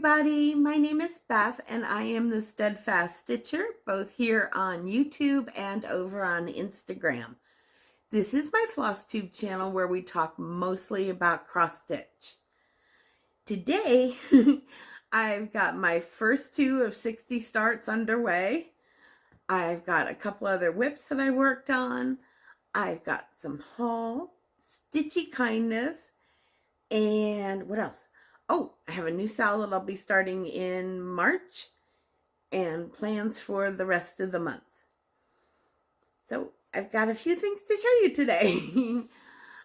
everybody, my name is Beth and I am the Steadfast Stitcher, both here on YouTube and over on Instagram. This is my Flosstube channel where we talk mostly about cross stitch. Today, I've got my first 2 of 60 starts underway. I've got a couple other whips that I worked on. I've got some haul, Stitchy Kindness, and what else? Oh, I have a new sal that I'll be starting in March and plans for the rest of the month. So I've got a few things to show you today.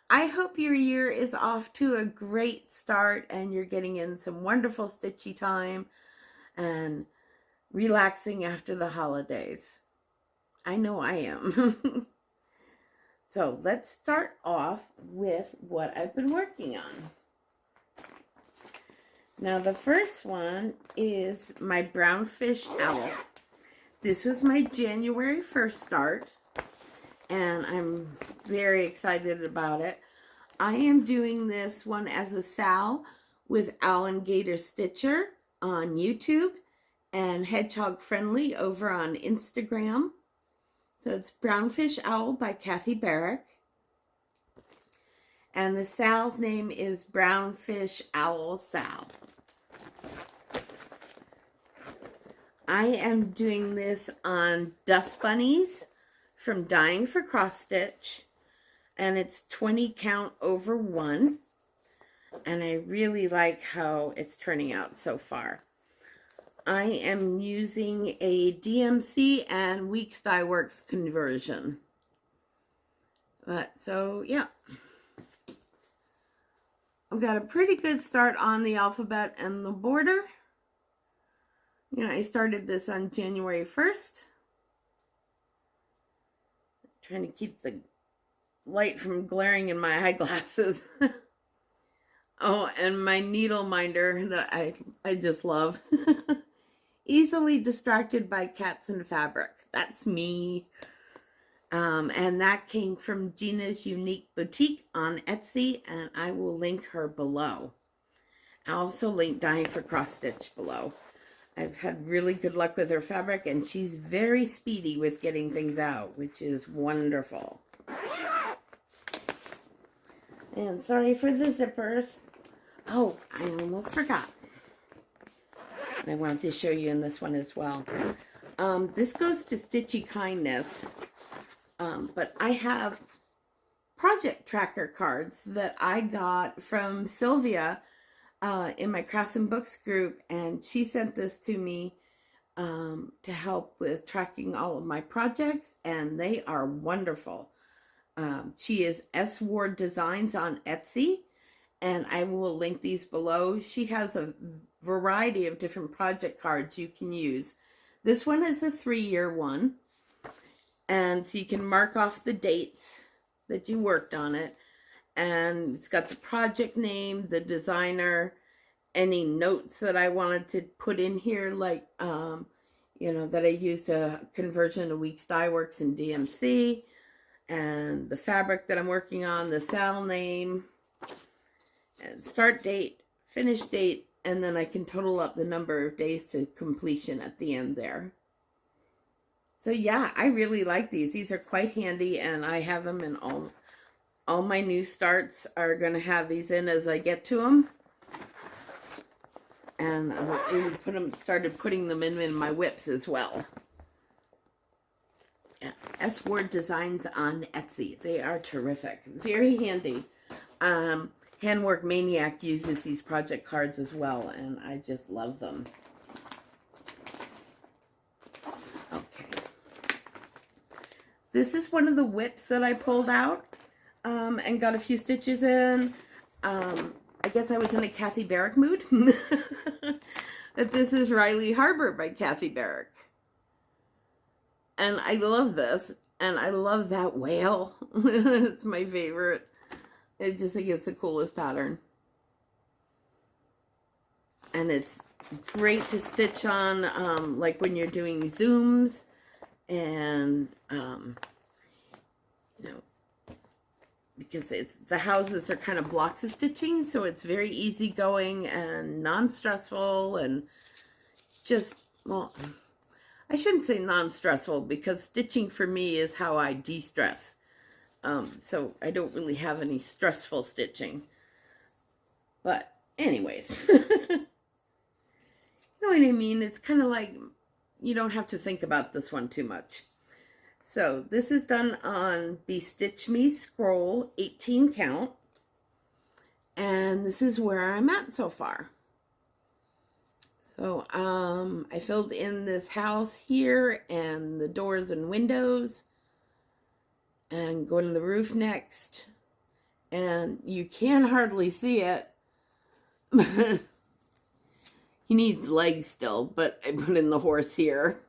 I hope your year is off to a great start and you're getting in some wonderful stitchy time and relaxing after the holidays. I know I am. So let's start off with what I've been working on. Now the first one is my brownfish owl. This was my January 1st start and I'm very excited about it. I am doing this one as a sal with Owl and Gator Stitcher on YouTube and Hedgehog Friendly over on Instagram. So it's Brownfish Owl by Barrick. And the sal's name is Brownfish Owl Sal. I am doing this on Dust Bunnies from Dying for Cross Stitch. And it's 20 count over 1. And I really like how it's turning out so far. I am using a DMC and Weeks Dye Works conversion. So yeah. I've got a pretty good start on the alphabet and the border. You know, I started this on January 1st. Trying to keep the light from glaring in my eyeglasses. Oh, and my needle minder that I just love. Easily distracted by cats and fabric. That's me. And that came from Gina's Unique Boutique on Etsy, and I will link her below. I'll also link Dying for Cross Stitch below. I've had really good luck with her fabric, and she's very speedy with getting things out, which is wonderful. And sorry for the zippers. Oh, I almost forgot. I wanted to show you in this one as well. This goes to Stitchy Kindness. But I have project tracker cards that I got from Sylvia in my Crafts and Books group, and she sent this to me to help with tracking all of my projects, and they are wonderful. She is S. Ward Designs on Etsy, and I will link these below. She has a variety of different project cards you can use. This one is a 3-year one. And so you can mark off the dates that you worked on it. And it's got the project name, the designer, any notes that I wanted to put in here, like, you know, that I used a conversion of Weeks Dye Works in DMC. And the fabric that I'm working on, the sal name, and start date, finish date, and then I can total up the number of days to completion at the end there. So yeah, I really like these. These are quite handy, and I have them in all my new starts are going to have these in as I get to them. And I've even started putting them in my whips as well. Yeah, S. Ward Designs on Etsy. They are terrific. Very handy. Handwork Maniac uses these project cards as well, and I just love them. This is one of the whips that I pulled out and got a few stitches in. I guess I was in a Kathy Barrick mood. But this is Riley Harbor by Kathy Barrick. And I love this. And I love that whale. It's my favorite. I just think it's the coolest pattern. And it's great to stitch on like when you're doing zooms. And, you know, because the houses are kind of blocks of stitching, so it's very easygoing and non-stressful and just, well, I shouldn't say non-stressful, because stitching for me is how I de-stress. So I don't really have any stressful stitching. But anyways, you know what I mean? It's kind of like you don't have to think about this one too much. So this is done on Stitch Me Scroll 18 count. And this is where I'm at so far. So I filled in this house here and the doors and windows. And going to the roof next. And you can hardly see it. He needs legs still, but I put in the horse here.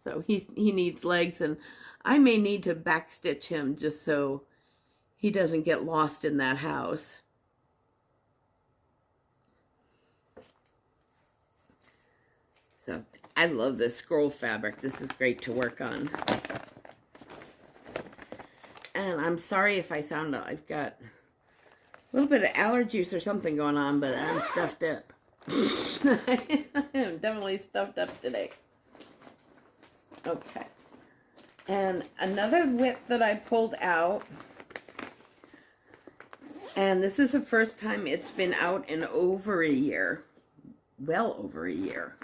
So he needs legs, and I may need to backstitch him just so he doesn't get lost in that house. So I love this scroll fabric. This is great to work on. And I'm sorry if I sound, I've got a little bit of allergies or something going on, but I'm stuffed up. I am definitely stuffed up today. Okay. And another whip that I pulled out, and this is the first time it's been out in over a year. Well over a year.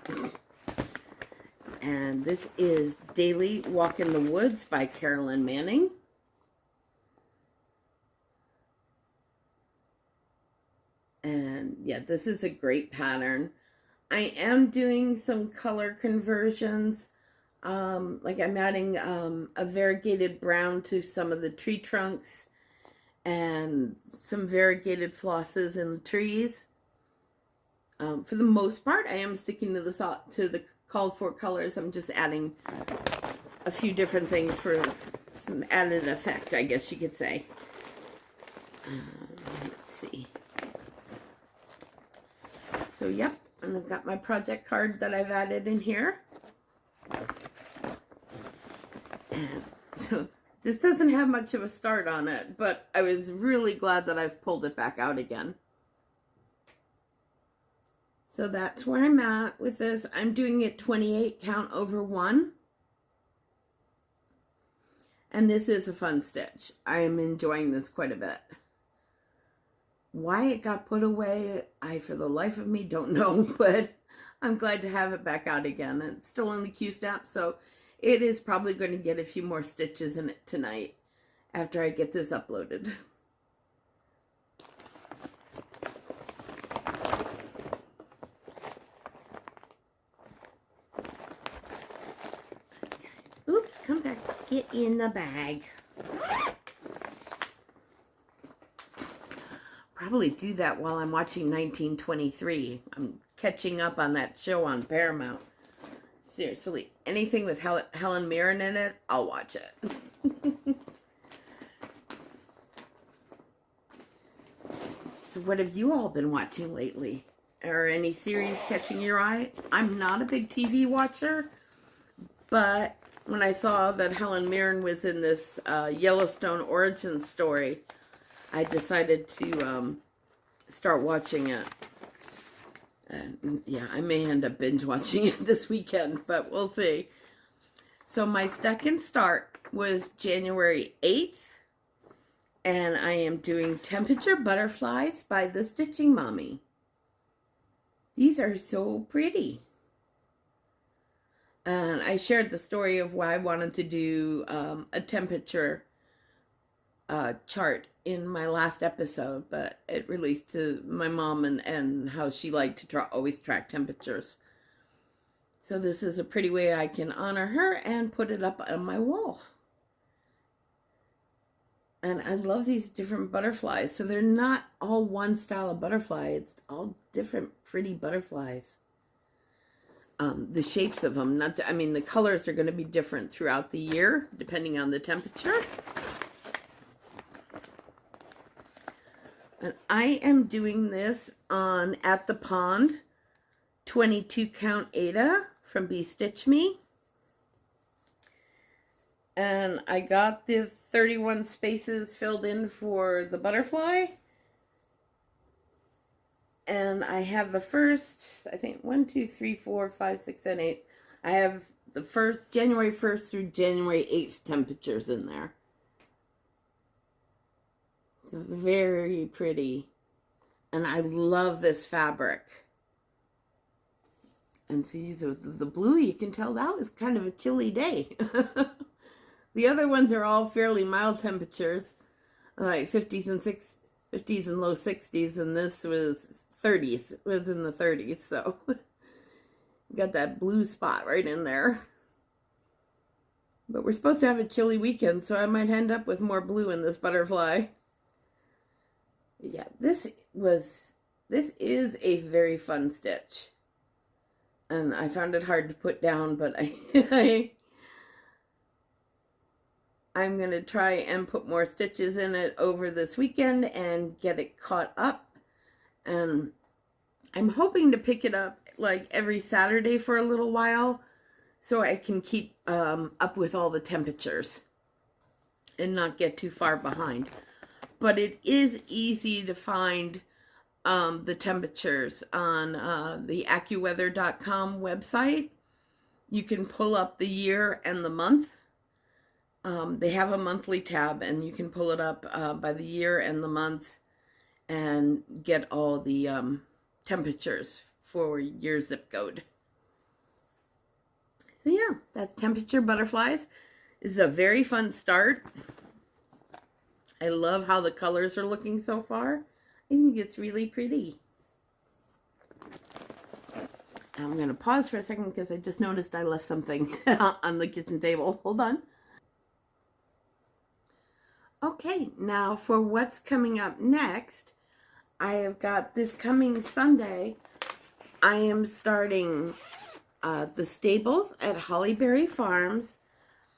And this is Daily Walk in the Woods by Carolyn Manning. And yeah, this is a great pattern. I am doing some color conversions. Like I'm adding a variegated brown to some of the tree trunks and some variegated flosses in the trees. For the most part, I am sticking to the called for colors. I'm just adding a few different things for some added effect, I guess you could say. Let's see. So, yep, and I've got my project card that I've added in here. And so this doesn't have much of a start on it, but I was really glad that I've pulled it back out again. So that's where I'm at with this. I'm doing it 28 count over 1. And this is a fun stitch. I am enjoying this quite a bit. Why it got put away, I for the life of me don't know, but I'm glad to have it back out again. It's still in the Q-snap, so it is probably going to get a few more stitches in it tonight after I get this uploaded. Oops, come back, get in the bag. Probably do that while I'm watching 1923. I'm catching up on that show on Paramount. Seriously, anything with Helen Mirren in it, I'll watch it. So what have you all been watching lately? Or any series catching your eye? I'm not a big TV watcher, but when I saw that Helen Mirren was in this Yellowstone origin story, I decided to start watching it. And yeah, I may end up binge watching it this weekend, but we'll see. So my second start was January 8th. And I am doing Temperature Butterflies by the Stitching Mommy. These are so pretty. And I shared the story of why I wanted to do a temperature chart in my last episode, but it released to my mom and how she liked to always track temperatures. So this is a pretty way I can honor her and put it up on my wall. And I love these different butterflies. So they're not all one style of butterfly. It's all different pretty butterflies. The shapes of them, the colors are going to be different throughout the year, depending on the temperature. And I am doing this on At the Pond, 22 count Ada from Stitch Me. And I got the 31 spaces filled in for the butterfly. And I have the first, I think, 1, 2, 3, 4, 5, 6, 7, 8. I have the first, January 1st through January 8th temperatures in there. So very pretty. And I love this fabric. And see, the blue, you can tell that was kind of a chilly day. The other ones are all fairly mild temperatures, like 50s and low 60s, and this was 30s. It was in the 30s, so got that blue spot right in there. But we're supposed to have a chilly weekend, so I might end up with more blue in this butterfly. Yeah, this is a very fun stitch. And I found it hard to put down, but I'm going to try and put more stitches in it over this weekend and get it caught up. And I'm hoping to pick it up like every Saturday for a little while so I can keep up with all the temperatures and not get too far behind. But it is easy to find the temperatures on the AccuWeather.com website. You can pull up the year and the month. They have a monthly tab, and you can pull it up by the year and the month and get all the temperatures for your zip code. So yeah, that's temperature butterflies. This is a very fun start. I love how the colors are looking so far. I think it's really pretty. I'm going to pause for a second because I just noticed I left something on the kitchen table. Hold on. Okay, now for what's coming up next, I have got this coming Sunday. I am starting The Stables at Hollyberry Farms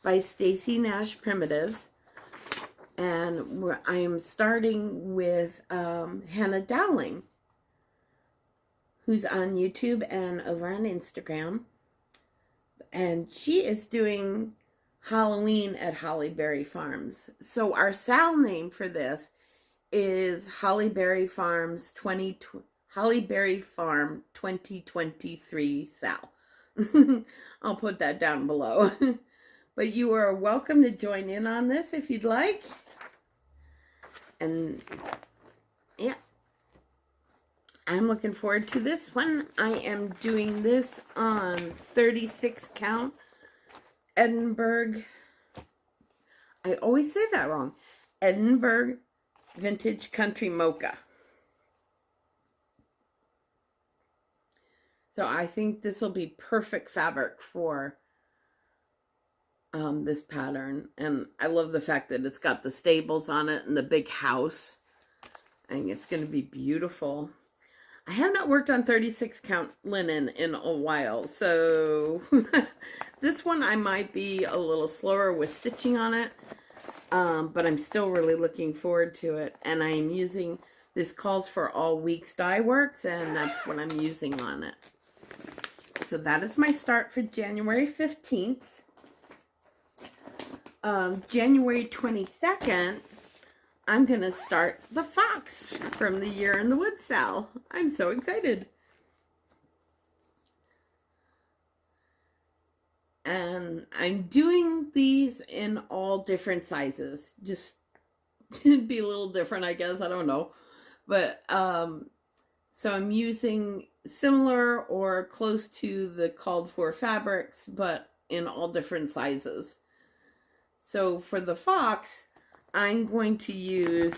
by Stacy Nash Primitives. And I am starting with Hannah Dowling, who's on YouTube and over on Instagram. And she is doing Halloween at Hollyberry Farms. So our Sal name for this is Hollyberry Farm 2023 Sal. I'll put that down below. But you are welcome to join in on this if you'd like. And yeah, I'm looking forward to this one. I am doing this on 36 count Edinburgh. I always say that wrong. Edinburgh Vintage Country Mocha. So I think this will be perfect fabric for this pattern. And I love the fact that it's got the stables on it and the big house. I think it's going to be beautiful. I have not worked on 36 count linen in a while, so this one I might be a little slower with stitching on it, but I'm still really looking forward to it. And I am using, this calls for All Weeks Dye Works, and that's what I'm using on it. So that is my start for January 15th. January 22nd, I'm going to start the Fox from the Year in the Woods Sal. I'm so excited. And I'm doing these in all different sizes. Just to be a little different, I guess. I don't know. But, so I'm using similar or close to the called for fabrics, but in all different sizes. So for the Fox, I'm going to use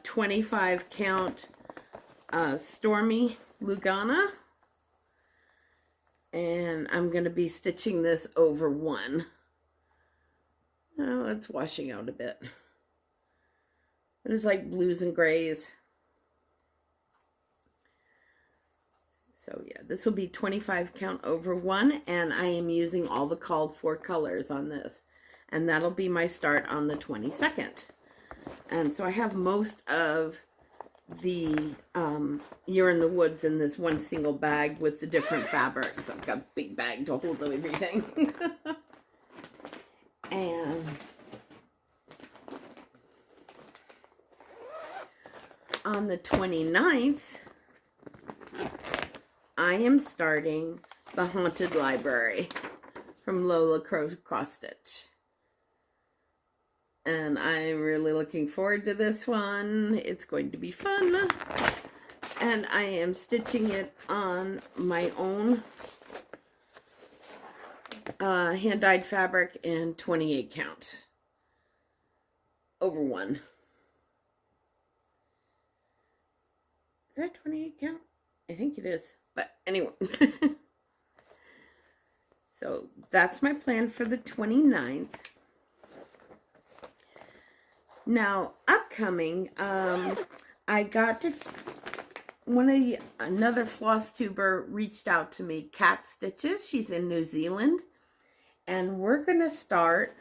25 count Stormy Lugana, and I'm going to be stitching this over one. Oh, it's washing out a bit. But it's like blues and grays. So yeah, this will be 25 count over one, and I am using all the called for colors on this. And that'll be my start on the 22nd. And so I have most of the Year in the Woods in this one single bag with the different fabrics. I've got a big bag to hold everything. And on the 29th, I am starting the Haunted Library from Lola Cross Stitch. And I'm really looking forward to this one. It's going to be fun. And I am stitching it on my own hand-dyed fabric in 28 count over 1. Is that 28 count? I think it is. But anyway. So that's my plan for the 29th. Now, upcoming, I got to, another Flosstuber reached out to me, Cat Stitches. She's in New Zealand. And we're going to start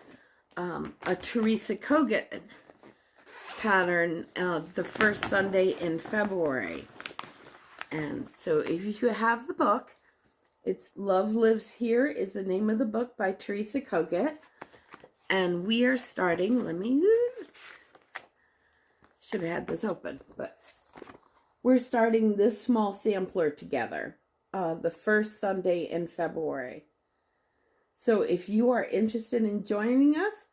a Teresa Kogut pattern the first Sunday in February. And so if you have the book, it's Love Lives Here is the name of the book by Teresa Kogut. And we are starting, should have had this open, but we're starting this small sampler together the first Sunday in February. So if you are interested in joining us,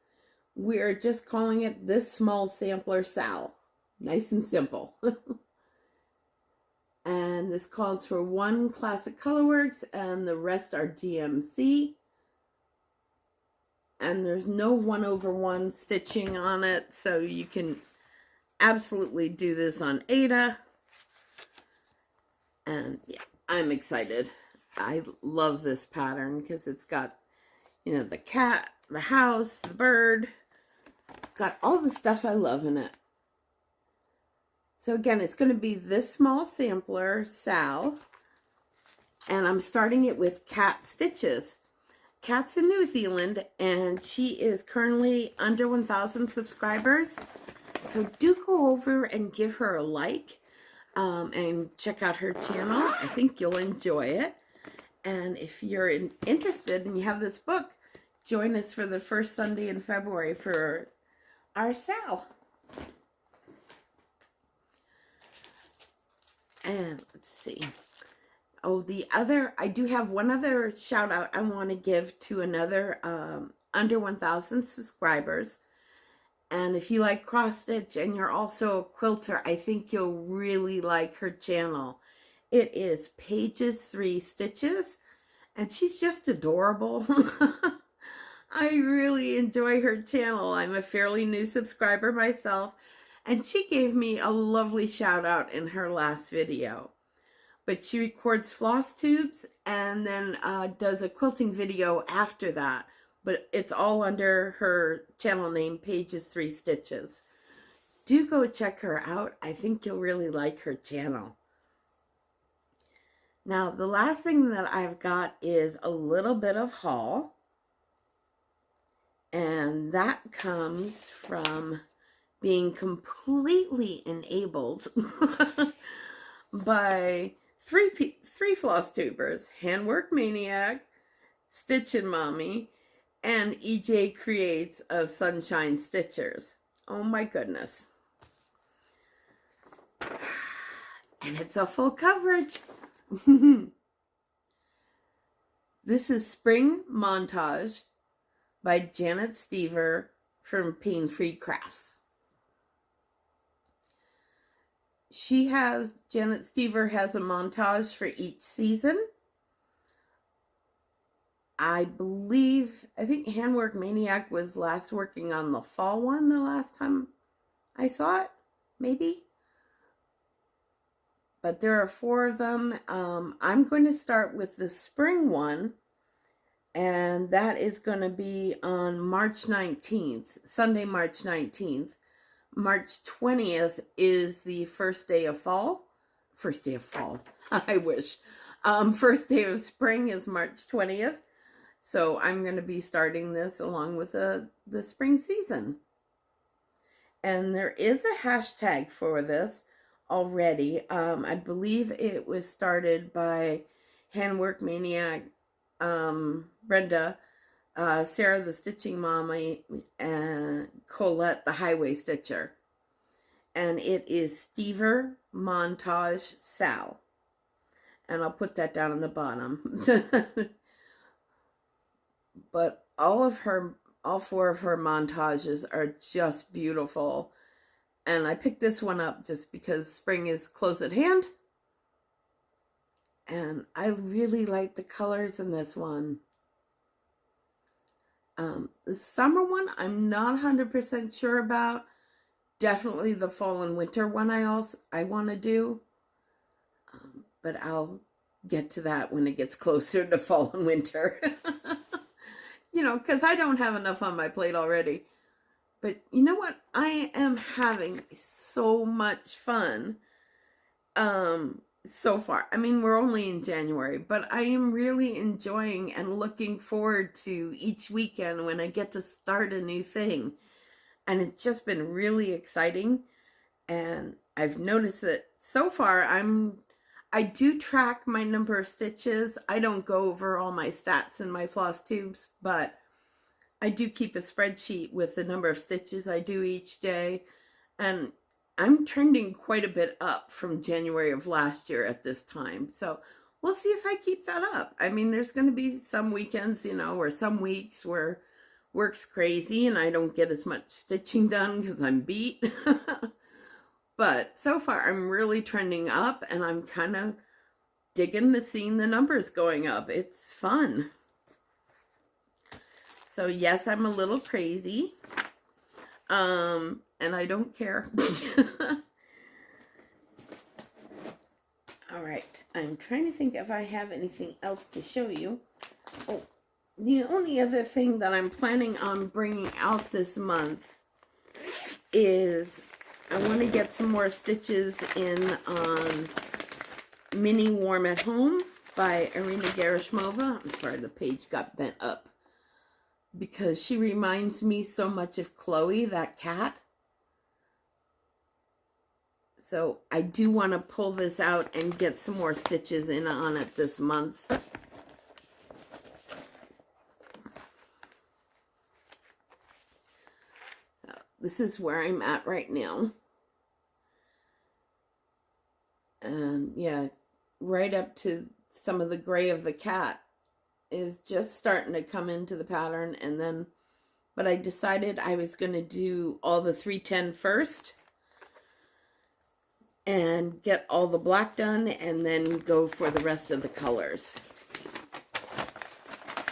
we are just calling it This Small Sampler Sal. Nice and simple. And this calls for 1 Classic Colorworks and the rest are DMC. And there's no 1/1 stitching on it, so you can absolutely do this on Ada. And yeah, I'm excited. I love this pattern because it's got, you know, the cat, the house, the bird. It's got all the stuff I love in it. So again, it's going to be this small sampler, Sal. And I'm starting it with Cat Stitches. Cat's in New Zealand, and she is currently under 1,000 subscribers. So do go over and give her a like and check out her channel. I think you'll enjoy it. And if you're interested and you have this book, join us for the first Sunday in February for our Sal. And let's see. Oh, I do have one other shout out I want to give to another under 1,000 subscribers. And if you like cross stitch and you're also a quilter, I think you'll really like her channel. It is Pages 3 Stitches, and she's just adorable. I really enjoy her channel. I'm a fairly new subscriber myself, and she gave me a lovely shout out in her last video. But she records floss tubes and then does a quilting video after that. But it's all under her channel name, Pages 3 Stitches. Do go check her out. I think you'll really like her channel. Now, the last thing that I've got is a little bit of haul. And that comes from being completely enabled by three floss tubers, Handwork Maniac, Stitchin' Mommy, and EJ Creates of Sunshine Stitchers. Oh my goodness. And it's a full coverage. This is Spring Montage by Janet Stever from Paine Free Crafts. Janet Stever has a montage for each season. I think Handwork Maniac was last working on the fall one the last time I saw it, maybe. But there are 4 of them. I'm going to start with the spring one, and that is going to be on March 19th, Sunday, March 19th. March 20th is the first day of fall. First day of fall, I wish. First day of spring is March 20th. So I'm going to be starting this along with the spring season. And there is a hashtag for this already. I believe it was started by Handwork Maniac, Brenda, Sarah the Stitching Mommy and Colette the Highway Stitcher. And it is Stever Montage Sal. And I'll put that down on the bottom. But all four of her montages are just beautiful. And I picked this one up just because spring is close at hand. And I really like the colors in this one. The summer one, I'm not 100% sure about. Definitely the fall and winter one I want to do. But I'll get to that when it gets closer to fall and winter. You know, because I don't have enough on my plate already. But you know what? I am having so much fun so far. I mean, we're only in January, but I am really enjoying and looking forward to each weekend when I get to start a new thing. And it's just been really exciting. And I've noticed that so far I do track my number of stitches. I don't go over all my stats in my Flosstubes, but I do keep a spreadsheet with the number of stitches I do each day. And I'm trending quite a bit up from January of last year at this time. So we'll see if I keep that up. I mean, there's going to be some weekends, you know, or some weeks where work's crazy and I don't get as much stitching done because I'm beat. But so far I'm really trending up and I'm kind of digging seeing the numbers going up. It's fun. So yes, I'm a little crazy. And I don't care. All right, I'm trying to think if I have anything else to show you. Oh, the only other thing that I'm planning on bringing out this month is I want to get some more stitches in on Mini Warm at Home by Irina Gerashmova. I'm sorry, the page got bent up. Because she reminds me so much of Chloe, that cat. So I do want to pull this out and get some more stitches in on it this month. So this is where I'm at right now. And yeah, right up to some of the gray of the cat is just starting to come into the pattern. And then, but I decided I was going to do all the 310 first and get all the black done and then go for the rest of the colors.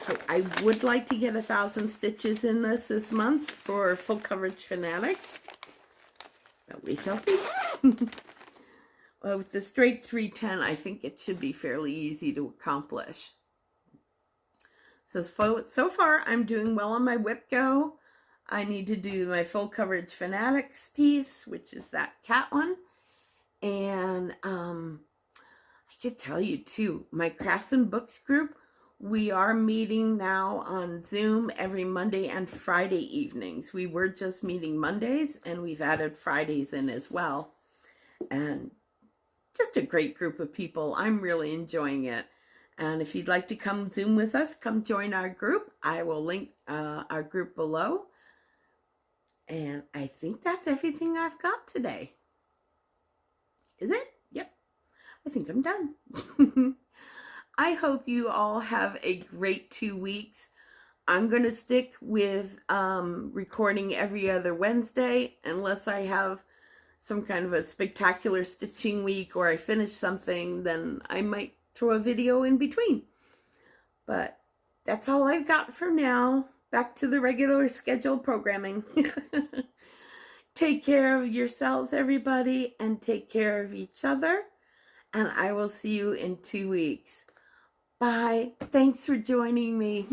So I would like to get 1,000 stitches in this month for full coverage fanatics, but we shall see. Well, with the straight 310, I think it should be fairly easy to accomplish. So far, I'm doing well on my whip go. I need to do my full coverage fanatics piece, which is that cat one. And I should tell you too, my Crafts and Books group, we are meeting now on Zoom every Monday and Friday evenings. We were just meeting Mondays, and we've added Fridays in as well. And just a great group of people. I'm really enjoying it. And if you'd like to come Zoom with us, come join our group. I will link our group below. And I think that's everything I've got today. Is it? Yep. I think I'm done. I hope you all have a great 2 weeks. I'm going to stick with recording every other Wednesday unless I have some kind of a spectacular stitching week or I finish something, then I might throw a video in between. But that's all I've got for now. Back to the regular scheduled programming. Take care of yourselves, everybody, and take care of each other. And I will see you in 2 weeks. Bye. Thanks for joining me.